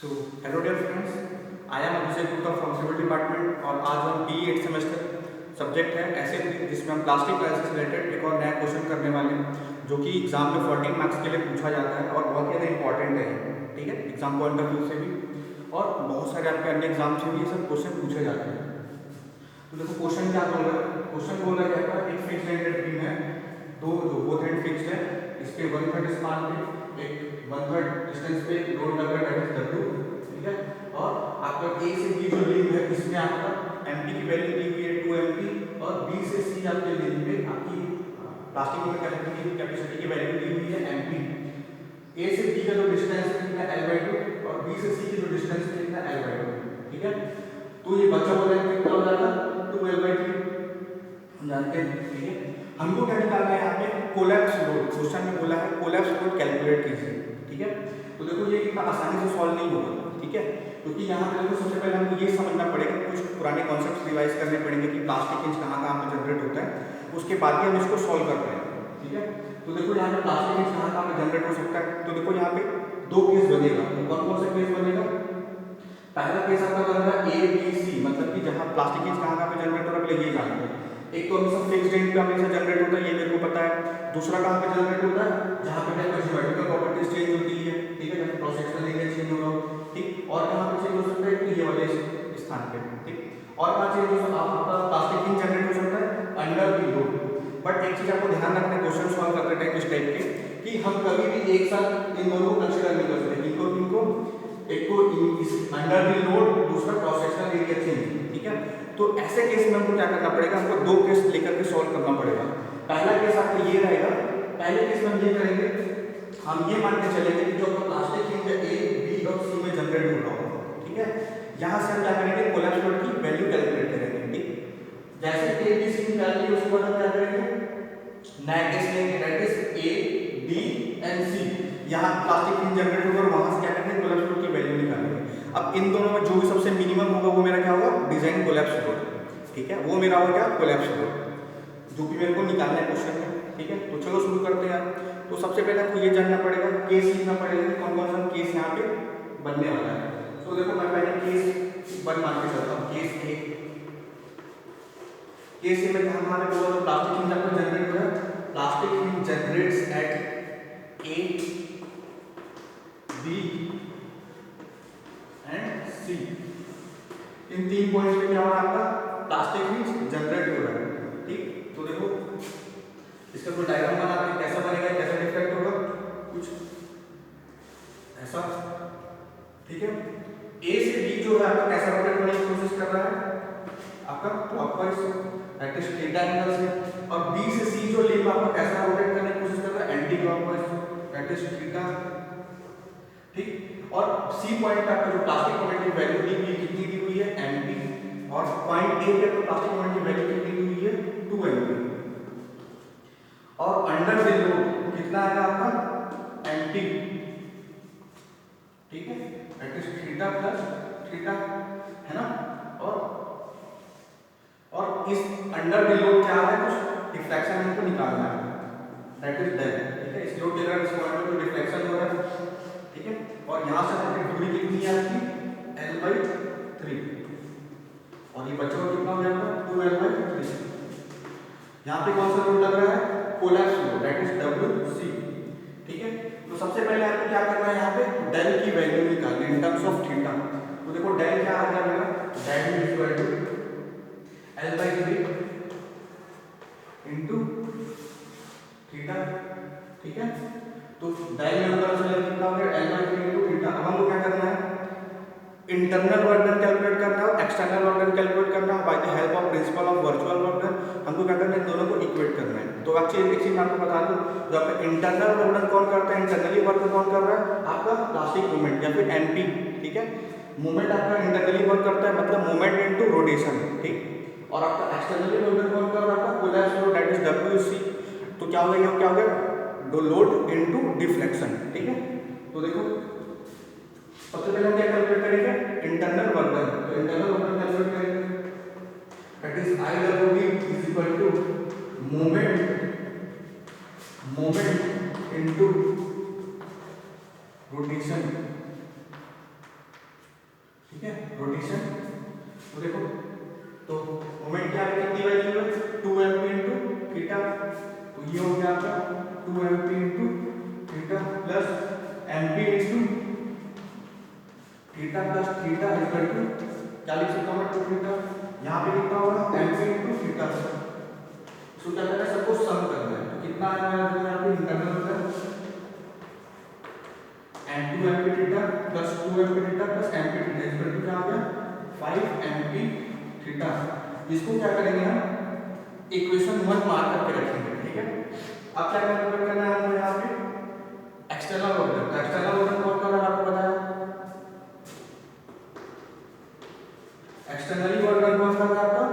So, hello dear friends, I am Abhishek Gupta from Civil Department और आज हम BE 8 semester subject है ऐसे जिसमें हम प्लास्टिक कलर से रिलेटेड एक और नया क्वेश्चन करने वाले हैं जो कि एग्जाम में 14 मार्क्स के लिए पूछा जाता है और बहुत ज़्यादा इंपॉर्टेंट है, ठीक है, एग्जाम पॉइंट ऑफ व्यू से भी और बहुत सारे आपके अन्य एग्जाम से भी ये सब क्वेश्चन पूछे जाते हैं। तो देखो क्वेश्चन क्या बोल रहा है, क्वेश्चन बोल रहा है एक फिक्स्ड एंडेड बीम है, दो जो बोथ एंड फिक्स्ड है, इस पे 1/3 स्पान पे एक 1/3 डिस्टेंस पे लोड लग रहा है दैट इज W, ठीक है, और आपका A से B जो लिंक है इसमें आपका MP की वैल्यू दी हुई है 2 MP और B से C आपके लिंक पे आपकी प्लास्टिक में कैपेसिटी की वैल्यू दी हुई है MP। A से B का जो डिस्टेंस है कितना L/2 और B से C की जो डिस्टेंस है कितना L/2, ठीक है। तो ये बचा हुआ है कितना हो जाएगा 2L/3 जानते हैं, ठीक है। हमको क्या निकालना है यहाँ पे कोलैप्स लोड, क्वेश्चन में बोला है कोलैप्स लोड कैलकुलेट कीजिए, ठीक है। तो देखो ये इतना आसानी से सॉल्व नहीं होगा, ठीक है, क्योंकि यहाँ पे देखो सबसे पहले हमको ये समझना पड़ेगा, कुछ पुराने कॉन्सेप्ट्स रिवाइज करने पड़ेंगे कि प्लास्टिक इंच कहाँ पे जनरेट होता है, उसके बाद ही हम इसको सॉल्व कर रहे हैं, ठीक है। तो देखो यहाँ पे प्लास्टिक इंच कहाँ पे जनरेट हो सकता है, तो देखो यहाँ पे दो केस बनेगा, कौन कौन सा केस बनेगा। पहला केस आपका बनेगा ABC, मतलब कि जहाँ प्लास्टिक इंच कहाँ पे जनरेट हो रहा है ये जानते हैं। एक तो हमेशा फिक्स्ड एंड पे हमेशा जनरेट होता है, ये मेरे को पता है। दूसरा कहाँ पे जनरेट होता है, जहाँ पे ज्योमेट्रिकल प्रॉपर्टीज चेंज होती है, ठीक है, जैसे क्रॉस सेक्शनल एरिया चेंज हो रहा हो, ठीक। और कहाँ पे चेंज हो सकता है, तो ये वाले स्थान पे, ठीक। और कहाँ चेंज हो सकता है, आपका प्लास्टिक इंच जनरेट हो सकता है अंडर द लोड। बट एक चीज आपको ध्यान रखना है क्वेश्चन सॉल्व करते टाइम इस टाइप के कि हम कभी भी एक साथ इन दोनों को कंसीडर नहीं कर सकते, इनको एक को अंडर द लोड, दूसरा क्रॉस सेक्शनल एरिया चेंज, ठीक है। तो ऐसे केस में हमको क्या करना पड़ेगा, हमको दो केस लेकर के सॉल्व करना पड़ेगा। पहला केस आपको ये रहेगा, पहले केस में हम ये करेंगे, हम ये मान के चलेंगे कि जो आपका प्लास्टिक इंच A, B और C में जनरेट हो रहा होगा, ठीक है। यहाँ से हम क्या करेंगे, कोलैप्स लोड की वैल्यू कैलकुलेट करेंगे, ठीक। जैसे A, B, C निकाल लिए उसके बाद हम क्या करेंगे, नया केस लेंगे that is A, B and C। यहाँ प्लास्टिक इंच जनरेट होगा और वहां से क्या करेंगे, कोलैप्स लोड की वैल्यू निकालेंगे। अब इन दोनों में जो भी सबसे मिनिमम होगा वो मेरा क्या होगा, डिजाइन कोलैप्स लोड, ठीक है, वो मेरा होगा क्या, कोलैप्स लोड, जो कि मेरे को निकालना है क्वेश्चन में, ठीक है। तो चलो शुरू करते हैं। तो सबसे पहले आपको ये जानना पड़ेगा, केस लिखना पड़ेगा कि कौन कौन सा केस यहाँ पे बनने वाला है। तो देखो मैं पहले केस 1 मान के चलता हूँ, केस A। केस A में कहाँ पे होगा, तो प्लास्टिक इंच आपका जनरेट हो रहा है, plastic hinge generates at A, B and C। इन 3 पॉइंट्स पे क्या हो रहा है, आपका प्लास्टिक इंच जनरेट हो रहा है, ठीक। तो देखो इसका कोई डायग्राम बनाते हैं, कैसा बनेगा, कैसा रिफ्लेक्ट होगा, कुछ ऐसा, ठीक है। A से B जो है आपका कैसा रोटेट करने की कोशिश कर रहा है, आपका clockwise that is theta angle से, और B से C जो लिंब आपका कैसा रोटेट करने की कोशिश कर रहा है, anti clockwise that is theta, ठीक। और C पॉइंट पे आपका जो प्लास्टिक मोमेंट की वैल्यू दी हुई है कितनी दी हुई है, MP, और पॉइंट A पे तो प्लास्टिक मोमेंट की वैल्यू कितनी दी हुई है, 2 MP, और अंडर द लोड कितना आएगा आपका MP, ठीक है, that is theta plus theta, है ना। और इस अंडर द लोड क्या है, कुछ डिफ्लेक्शन हमको निकालना है दैट इज डेल, ठीक है। इस लोड के कारण इस पॉइंट पे डिफ्लेक्शन हो रहा है, ठीक है। और यहां से आपकी दूरी कितनी है आपकी L/3, और ये बचा हुआ कितना हो जाएगा 2L/3। यहाँ पे कौन सा लोड लग रहा है, collapse load that is WC, ठीक है। तो सबसे पहले आपको क्या करना है, यहाँ पे डेल की वैल्यू निकालनी है इन टर्म्स ऑफ थीटा। तो देखो डेल क्या आ गया मेरा, del is equal to L/3 into theta, ठीक है। तो डेल में ऊपर चले कितना हो गया L/3 इनटू थीटा। अब हमको क्या करना है, इंटरनल वर्क डन कैलकुलेट करना है और एक्सटर्नल वर्क डन कैलकुलेट करना है by the help of principle of virtual work done. हमको क्या करना है, इन दोनों को इक्वेट करना है। तो एक चीज मैं आपको बता दूं, जो आपका इंटरनल वर्क डन कौन करता है, इंटरनली वर्क कौन कर रहा है, आपका प्लास्टिक मूवमेंट या फिर MP, ठीक है। मूवमेंट आपका इंटरनली वर्क करता है, मतलब मूवमेंट इनटू रोटेशन, ठीक। और आपका एक्सटर्नली वर्क डन कौन कर रहा है, आपका collapse load that is WC। तो क्या हो गया, क्या हो गया, लोड इनटू डिफ्लेक्शन, ठीक है। तो देखो सबसे पहले हम क्या कैलकुलेट करेंगे, इंटरनल वर्क डन। तो इंटरनल वर्क डन कैलकुलेट करेंगे that is IWD is equal to moment into rotation, तो देखो, तो मोमेंट क्या है, कितनी वैल्यू है, 2mp इंटू थीटा, तो ये हो गया आपका 2mp into theta plus mp into theta plus theta equal to क्या लिख सकता हूँ, 2 थीटा, यहाँ पे कितना होगा mp इंटू थीटा। इसको क्या करना है, सबको सम करना है, तो कितना आएगा यहाँ पे इंटरनल होगा m2mp theta plus 2mp theta plus mp theta equal to क्या आ गया 5mp थीटा। इसको क्या करेंगे हम, इक्वेशन 1 मार्क करके रखेंगे, ठीक है। अब क्या करना है हमें यहाँ पे एक्सटर्नल ऑर्डर, तो एक्सटर्नल ऑर्डर कौन सा है आपको पता है, एक्सटर्नली ऑर्डर कौन सा है आपका,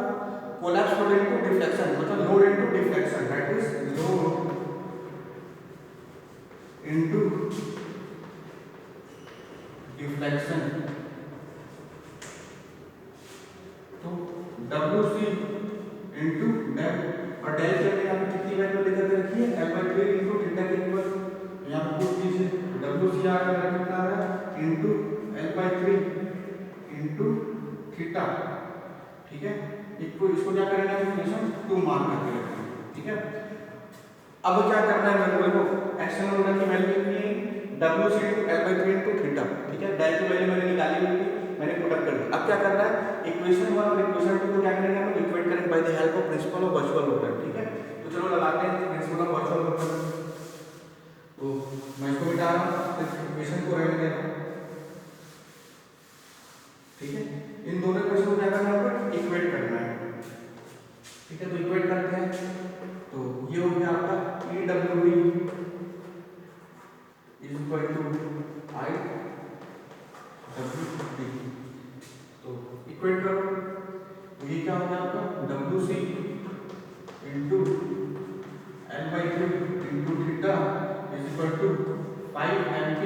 कोलैप्स लोड इनटू डिफ्लेक्शन, मतलब load into deflection, that is load into deflection. तो WC इनटू डेल, और डेल के लिए आपने कितनी वैल्यू लेकर के रखी है, L/3 इनटू थीटा के इक्वल, तो यहां पे पुट कीजिए WC आ गया कितना आ रहा है इनटू L/3 इनटू थीटा, ठीक है। इसको क्या करेंगे हम, इक्वेशन 2 मार्क करके रखेंगे, ठीक है। अब क्या करना है मेरे को, देखो एक्सटर्नल ऑर्डर की वैल्यू कितनी है, WC into L/3 into theta, ठीक है। डेल की वैल्यू मैंने निकाली हुई थी, मैंने पुट अप कर दी। अब क्या करना है, इक्वेशन 1 और इक्वेशन 2 को क्या करेंगे हम, इक्वेट करेंगे by the help of principle of virtual order, ठीक है। तो चलो लगाते हैं प्रिंसिपल ऑफ वर्चुअल ऑर्डर, तो मैं इसको मिटा रहा हूं, इक्वेशन को रहने दे रहा हूं, ठीक है। इन दोनों इक्वेशन को क्या करना है, इक्वेट करना है, ठीक है। तो इक्वेट करते हैं, तो ये हो गया आपका EWD is equal to IWD, तो इक्वेट करो, तो ये क्या हो गया आपका WC into L/3 into theta is equal to 5mp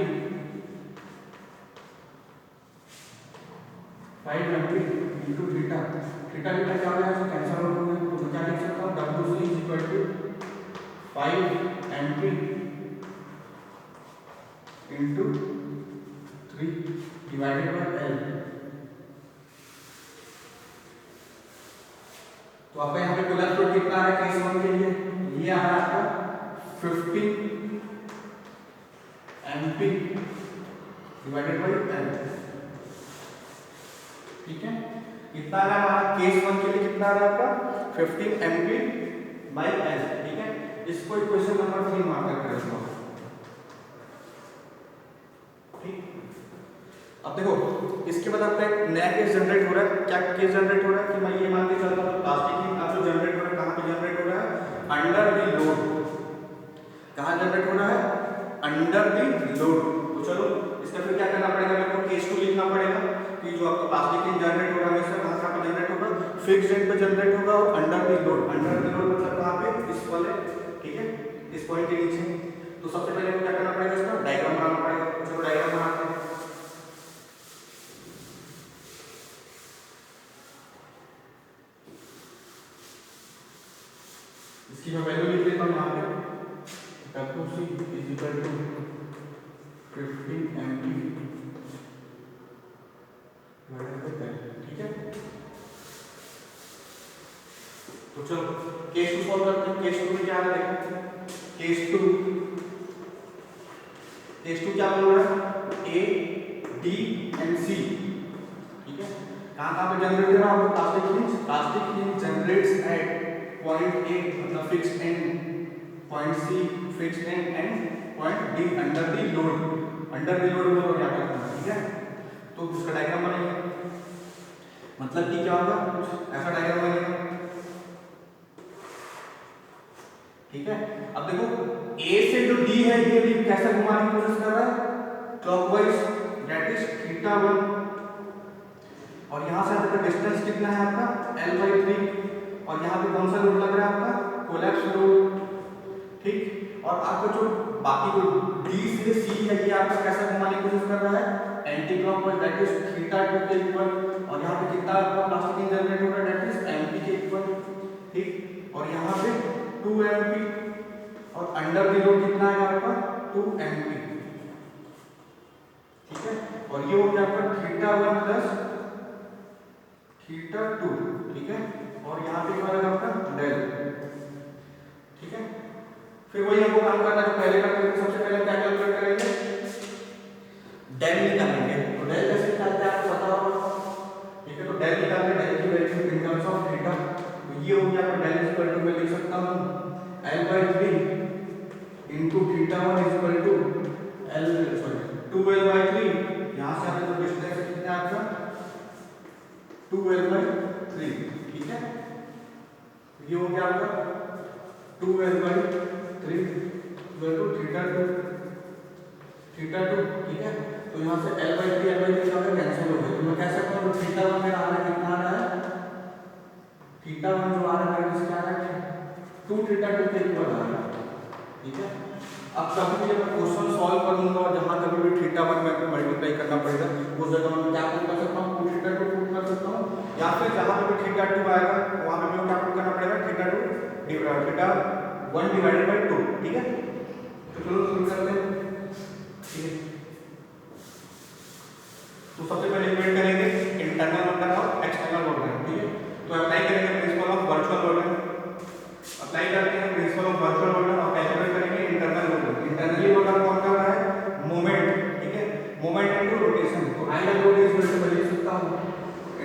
into theta, theta theta क्या हो गया, कैंसिल हो गया, तो क्या लिख सकता हूँ, WC is equal to 5mp into 3 divided by L। तो आपका यहाँ पे कोलैप्स लोड कितना आ रहा है केस 1 के लिए, ये आ रहा है आपका 50 mp डिवाइडेड बाय L, ठीक है। कितना आ रहा है हमारा केस 1 के लिए, कितना आ रहा है आपका 15 mp बाय L, ठीक है। इसको इक्वेशन नंबर 3 मार्क करके रखो, ठीक। अब देखो इसके बाद आपका एक नया केस जनरेट हो रहा है, क्या केस जनरेट हो रहा है कि मैं ये मान के चलता हूं प्लास्टिक की का जो जनरेट हो रहा है, कहां पे जनरेट हो रहा है, अंडर द लोड, कहां जनरेट हो रहा है, अंडर द लोड। तो चलो इसका फिर क्या करना पड़ेगा, मेरे को केस 2 लिखना पड़ेगा कि जो आपका प्लास्टिक जनरेट हो रहा है हमेशा कहां पे जनरेट होगा, फिक्स्ड एंड पे जनरेट होगा, और under the load, under the load मतलब कहां पे, इस वाले, ठीक है, इस पॉइंट के नीचे। तो सबसे पहले क्या करना पड़ेगा, इसका डायग्राम बनाना पड़ेगा, चलो डायग्राम बनाते हैं। इसकी मैं वैल्यू लिख लेता हूं यहाँ पे, WC is equal to 15 mp, ठीक है। तो चलो केस 2 सॉल्व करते हैं। केस 2 में क्या आ रहा है, केस 2 क्या बोल रहा है, A D and C, ठीक है। कहां पे जनरेट हो रहा है, plastic hinge generates at point A मतलब fixed end, point C fixed end point D under the load, under the load बोलो क्या करना है, ठीक है। तो उसका डायग्राम बनाएंगे, मतलब कि क्या होगा, कुछ ऐसा डायग्राम बनेगा, ठीक है। अब देखो A से जो D है, ये D कैसे घुमाने की कोशिश कर रहा है, क्लॉकवाइज, दैट इज θ1, और यहां से आपका डिस्टेंस कितना है आपका L/3, और यहाँ पे कौन सा लोड लग रहा है आपका, कोलैप्स लोड, ठीक। और आपका जो बाकी जो D से C है, ये आपका कैसा घुमाने की कोशिश कर रहा है, एंटी क्लॉकवाइज, दैट इज θ2 के इक्वल, और यहाँ पे कितना आपका प्लास्टिक जनरेट हो रहा है, दैट इज mp के इक्वल, ठीक। और यहाँ पे 2 mp, और अंडर द लोड कितना है आपका 2 mp, ठीक है। और ये हो गया आपका θ1 प्लस थीटा 2, ठीक है, और यहाँ पे क्या होगा आपका डेल, ठीक है। फिर वही हमको काम करना जो पहले करते थे, सबसे पहले क्या कैलकुलेट करेंगे, डेल निकालेंगे। तो डेल कैसे निकालते हैं आपको पता होगा, ठीक है। तो डेल निकालते, डेल की value in terms of theta, तो ये हो गया आपका डेल इक्वल टू, मैं लिख सकता हूँ L/3 into theta 1 equal to L, sorry 2L/3, यहाँ से आपका जो डिस्टेंस कितना है आपका 2L/3, ठीक है। ये हो गया आपका 2L/3 इक्वल टू थीटा 2, ठीक है। तो यहाँ से L/3 क्या होगा, कैंसिल हो गया। तो मैं कह सकता हूँ थीटा 1 मेरा आ रहा है, कितना आ रहा है, थीटा 1 जो आ रहा है किसका आ रहा है, 2 थीटा 2 के इक्वल आ रहा है, ठीक है। अब कभी भी जब मैं क्वेश्चन सॉल्व करूंगा और जहां कभी भी थीटा 1 में को मल्टीप्लाई करना पड़ेगा, उस जगह मैं क्या पुट कर सकता हूँ, 2 थीटा 2 पुट कर सकता हूँ, या फिर जहां पे भी थीटा 2 आएगा वहां पे मैं क्या पुट करना पड़ेगा, थीटा 1 डिवाइडेड बाय 2, ठीक है। तो चलो शुरू करते हैं, ठीक है। तो सबसे पहले इक्वेट करेंगे इंटरनल वर्डन और एक्सटर्नल वर्डन, ठीक है। तो अप्लाई करेंगे प्रिंसिपल ऑफ वर्चुअल वर्डन, अप्लाई करते हैं प्रिंसिपल ऑफ वर्चुअल वर्डन और कैलकुलेट करेंगे इंटरनल वर्डन। इंटरनली वर्डन कौन कर रहा है, मोमेंट, ठीक है, मोमेंट इनटू रोटेशन। तो ideal load is equal to, मैं लिख सकता हूं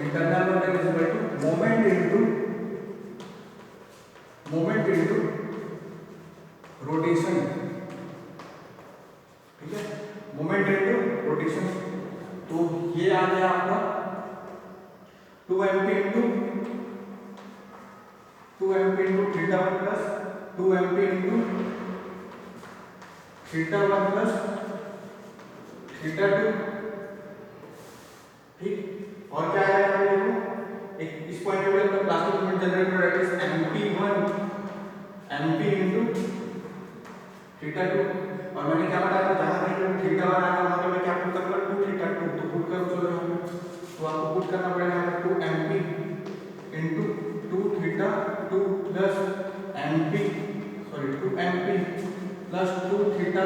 internal work done is equal to moment into rotation, ठीक है, मोमेंट इनटू रोटेशन। तो ये आ गया आपका 2mp into theta 1 plus 2mp into theta 1 plus theta 2, ठीक। और क्या आया है देखो, एक इस पॉइंट पे मैं plastic moment generator that is mp into theta 2, और मैंने क्या बताया था, जहां कहीं थीटा 1 आएगा वहां पे मैं क्या पुट करूंगा, 2 थीटा 2, तो पुट करो चलो यहाँ पे। तो आपको पुट करना पड़ेगा 2mp into 2 theta 2 plus mp, sorry 2mp plus 2 theta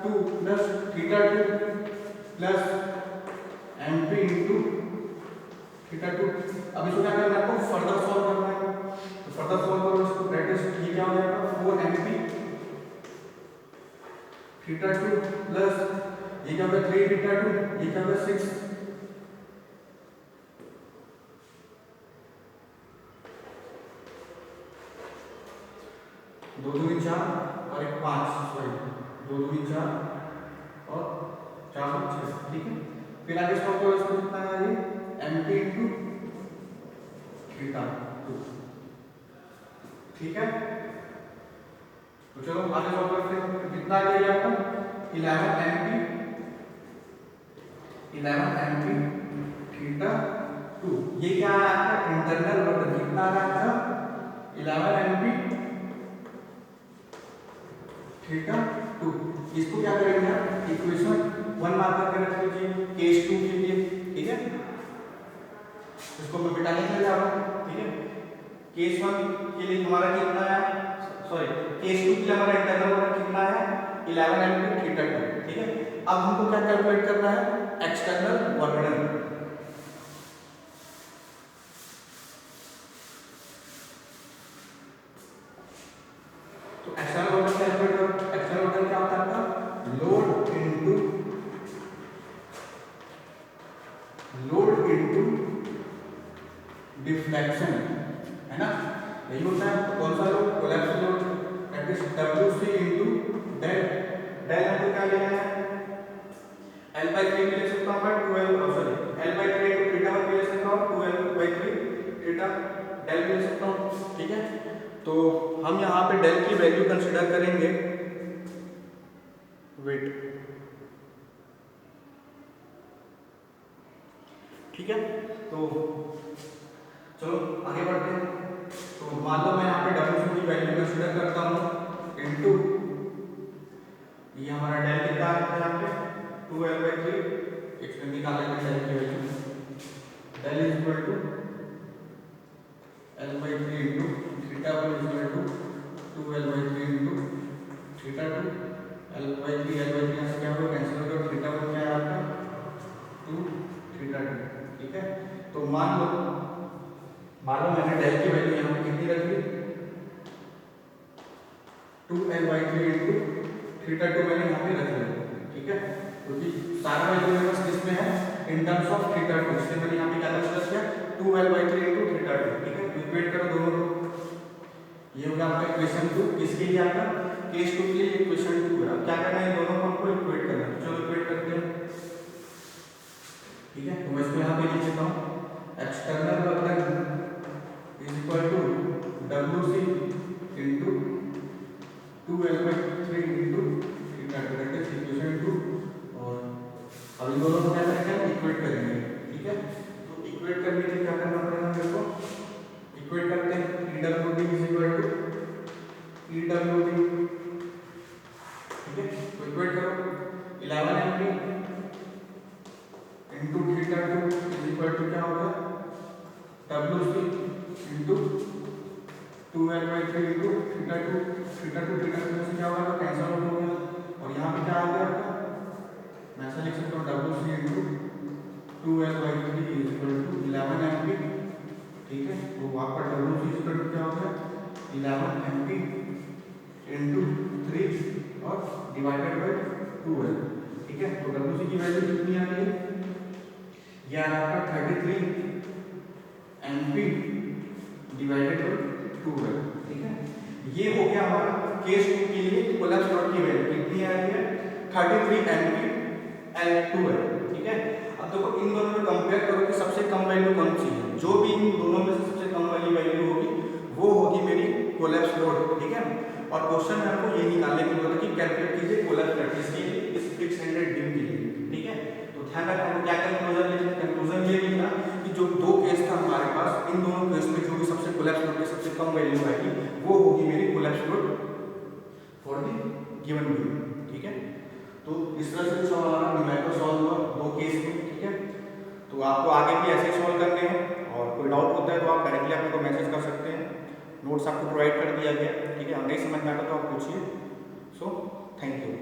2 plus theta 2 plus mp into theta 2। अब इसको क्या करना है, आपको फर्दर सॉल्व करना है। तो फर्दर सॉल्व करो इसको, दैट इज ये क्या हो जाएगा 4mp थीटा 2 प्लस ये क्या होगा 3 थीटा 2, ये क्या होगा 6, दो दूनी 4 और एक 5, सॉरी 2 दूनी 4 और 4 और 6, ठीक है। फिर आगे सॉल्व करो इसको, कितना है ये mp इनटू थीटा 2, ठीक है। तो चलो आगे सॉल्व करते हैं। तो कितना आ गया आपका 11mp थीटा 2, ये क्या है आपका इंटरनल वर्डन, कितना आ रहा है आपका 11mp थीटा 2। इसको क्या करेंगे आप, इक्वेशन 1 मार्क करके रख लीजिए केस 2 के लिए, ठीक है। इसको मैं मिटाने के लिए जा रहा हूं, ठीक है। केस 1 के लिए हमारा कितना है, सॉरी केस 2 के लिए हमारा इंटरनल वर्डन कितना है 11mp थीटा 2, ठीक है। अब हमको क्या कैलकुलेट करना है, एक्सटर्नल वर्डन। तो एक्सटर्नल वर्डन कैलकुलेट करो। एक्सटर्नल वर्डन क्या होता है आपका, लोड इनटू डिफ्लेक्शन, है ना, यही होता है। तो कौन सा load, collapse load, that is WC into del. Del हमको क्या लेना है, L/3 ले सकता हूं मैं 2L, sorry L/3 into theta 1 ले सकता हूं, 2L/3 थीटा डेल ले सकता हूं, ठीक है। तो हम यहाँ पे डेल की वैल्यू कंसीडर करेंगे वेट, ठीक है। तो चलो आगे बढ़ते हैं। तो मान लो मैं यहाँ पे WC की वैल्यू कंसीडर करता हूँ इनटू ये हमारा डेल कितना आता है यहाँ पे 2L/3, एक्सटेंड निकालेंगे डेल की value, del is equal to L/3 into theta 1 is equal to 2L/3 into theta 2, L/3 यहाँ से क्या होगा कैंसिल हो गया, थीटा 1 क्या है आपका 2 थीटा 2, ठीक है। तो मान लो मैंने डेल की वैल्यू यहाँ पे कितनी रख ली 2l/3 इंटू थीटा 2 मैंने यहाँ पे रख लिया, ठीक है, क्योंकि सारा वैल्यू मेरे पास किस में है इन टर्म्स ऑफ थीटा 2, इसलिए मैंने यहाँ पे क्या कंसीडर किया 2l/3 इंटू थीटा 2, ठीक है। तो इक्वेट करो दोनों को, ये होगा आपका इक्वेशन 2, किसके लिए आपका केस 2 के लिए इक्वेशन 2 है। अब क्या करना है दोनों को हमको इक्वेट करना है, चलो इक्वेट करते हैं, ठीक है। तो मैं इसको यहाँ पे लिख देता हूँ external work is equal to WC into 2l/3 into theta 2, that is equation 2। और अब इन दोनों को क्या करेंगे इक्वेट करेंगे, ठीक है। तो इक्वेट करने के लिए क्या करना पड़ेगा मेरे को, इक्वेट करते हैं EWD is equal to EWD, ठीक है। तो इक्वेट करो 11 MP into theta 2 is equal to क्या होगा WC into 2l/3 into theta 2, theta 2 से क्या होगा कैंसिल आउट हो गया, और यहाँ पे क्या आ गया आपका मैं ऐसा लिख सकता हूँ WC into 2l/3 is equal to 11 MP, ठीक है। तो वहाँ पर WC इज इक्वल टू क्या होगा 11 MP इंटू 3 और डिवाइडेड बाय 2l, ठीक है। तो WC की वैल्यू कितनी आ गई, ये आ रहा है आपका 33 MP डिवाइडेड बाय 2l, ठीक है। ये हो गया हमारा केस 2 के लिए कोलैप्स लोड की वैल्यू कितनी आ रही है 33 MP and 2l, ठीक है। अब देखो इन दोनों में कंपेयर करो कि सबसे कम वैल्यू कौन सी है, जो भी इन दोनों में से सबसे कम वाली वैल्यू होगी वो होगी मेरी कोलैप्स लोड, ठीक है। और क्वेश्चन में आपको ये निकालने की जरूरत है कि कैलकुलेट कीजिए कोलैप्स लोड किसके लिए, इस फिक्स हैंडेड बीम के लिए, ठीक है। तो ध्यान रखना क्या कंक्लूजन लिखना, कंक्लूजन ये लिखना कि जो दो केस था हमारे पास, इन दोनों केस में जो भी सबसे कोलैप्स लोड की सबसे कम वैल्यू आएगी वो होगी मेरी collapse load for the given beam, ठीक है। तो इस तरह से सवाल हमारा न्यूमेरिकल सॉल्व हुआ दो केस में, ठीक है। तो आपको आगे भी ऐसे सॉल्व करने हैं, और कोई डाउट होता है तो आप डायरेक्टली अपने को मैसेज कर सकते हैं, नोट्स आपको प्रोवाइड कर दिया गया, ठीक है। नहीं समझ में आता तो आप पूछिए। So thank you.